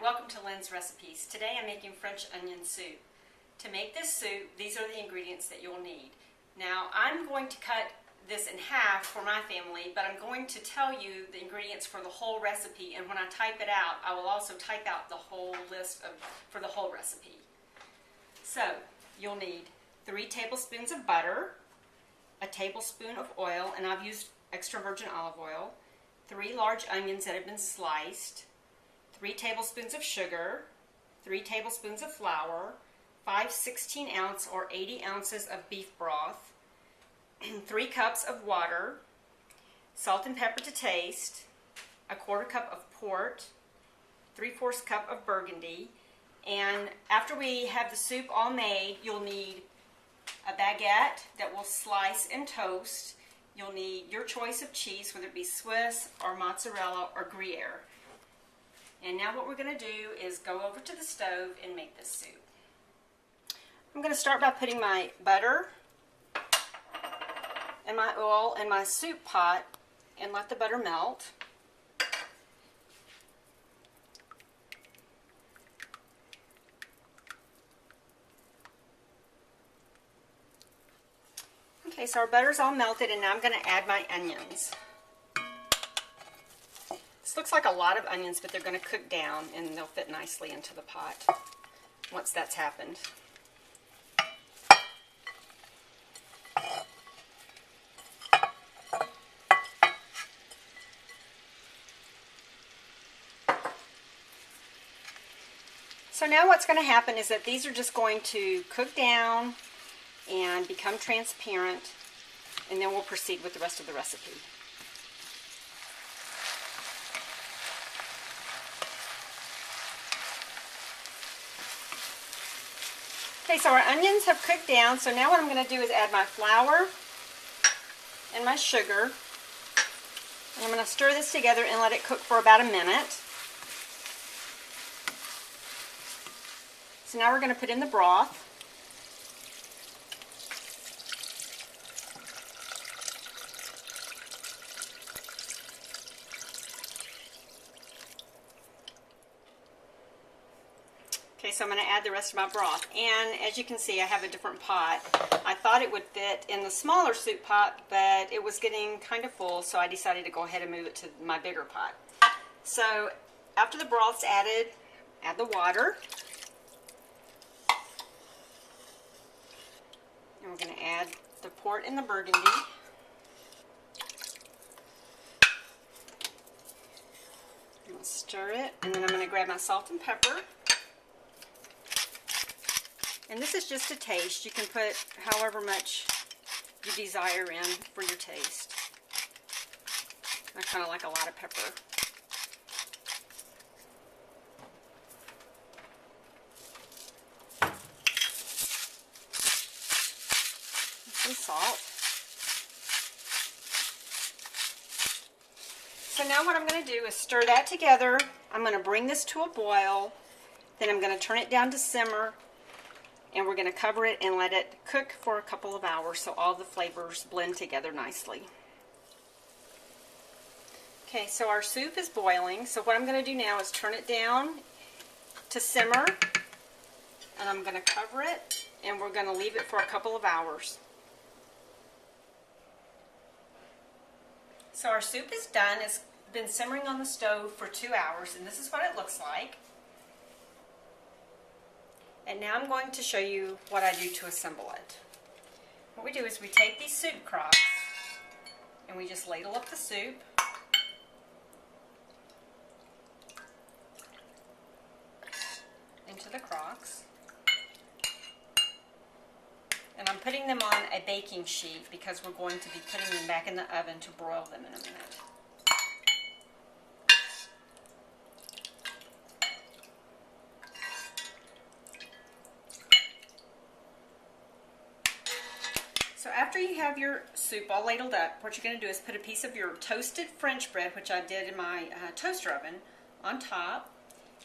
welcome to Lynn's Recipes. Today I'm making French onion soup. To make this soup, these are the ingredients that you'll need. Now I'm going to cut this in half for my family, but I'm going to tell you the ingredients for the whole recipe, and when I type it out, I will also type out the whole list for the whole recipe. So you'll need 3 tablespoons of butter, a tablespoon of oil, and I've used extra virgin olive oil, 3 large onions that have been sliced, 3 tablespoons of sugar, 3 tablespoons of flour, 5 16-ounce or 80 ounces of beef broth, 3 cups of water, salt and pepper to taste, a 1/4 cup of port, 3/4 cup of Burgundy, and after we have the soup all made, you'll need a baguette that will slice and toast. You'll need your choice of cheese, whether it be Swiss or mozzarella or Gruyere. And now what we're going to do is go over to the stove and make this soup. I'm going to start by putting my butter and my oil in my soup pot and let the butter melt. Okay, so our butter's all melted, and now I'm going to add my onions. This looks like a lot of onions, but they're going to cook down and they'll fit nicely into the pot once that's happened. So now what's going to happen is that these are just going to cook down and become transparent, and then we'll proceed with the rest of the recipe. Okay, so our onions have cooked down, so now what I'm going to do is add my flour and my sugar. And I'm going to stir this together and let it cook for about a minute. So now we're going to put in the broth. Okay, so I'm going to add the rest of my broth, and as you can see, I have a different pot. I thought it would fit in the smaller soup pot, but it was getting kind of full, so I decided to go ahead and move it to my bigger pot. So after the broth's added, add the water, and we're going to add the port and the Burgundy. I'm going to stir it, and then I'm going to grab my salt and pepper. And this is just a taste. You can put however much you desire in for your taste. I kind of like a lot of pepper. Some salt. So now what I'm going to do is stir that together. I'm going to bring this to a boil. Then I'm going to turn it down to simmer. And we're going to cover it and let it cook for a couple of hours so all the flavors blend together nicely. Okay, so our soup is boiling. So what I'm going to do now is turn it down to simmer. And I'm going to cover it, and we're going to leave it for a couple of hours. So our soup is done. It's been simmering on the stove for 2 hours, and this is what it looks like. And now I'm going to show you what I do to assemble it. What we do is we take these soup crocks and we just ladle up the soup. Into the crocks. And I'm putting them on a baking sheet because we're going to be putting them back in the oven to broil them in a minute. So after you have your soup all ladled up, what you're going to do is put a piece of your toasted French bread, which I did in my toaster oven, on top.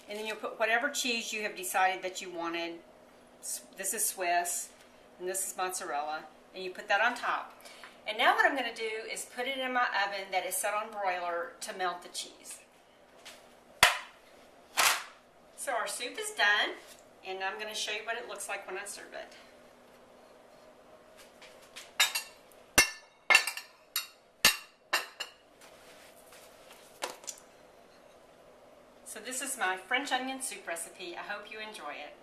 And then you'll put whatever cheese you have decided that you wanted. This is Swiss, and this is mozzarella. And you put that on top. And now what I'm going to do is put it in my oven that is set on broiler to melt the cheese. soup is done, and I'm going to show you what it looks like when I serve it. So this is my French onion soup recipe. I hope you enjoy it.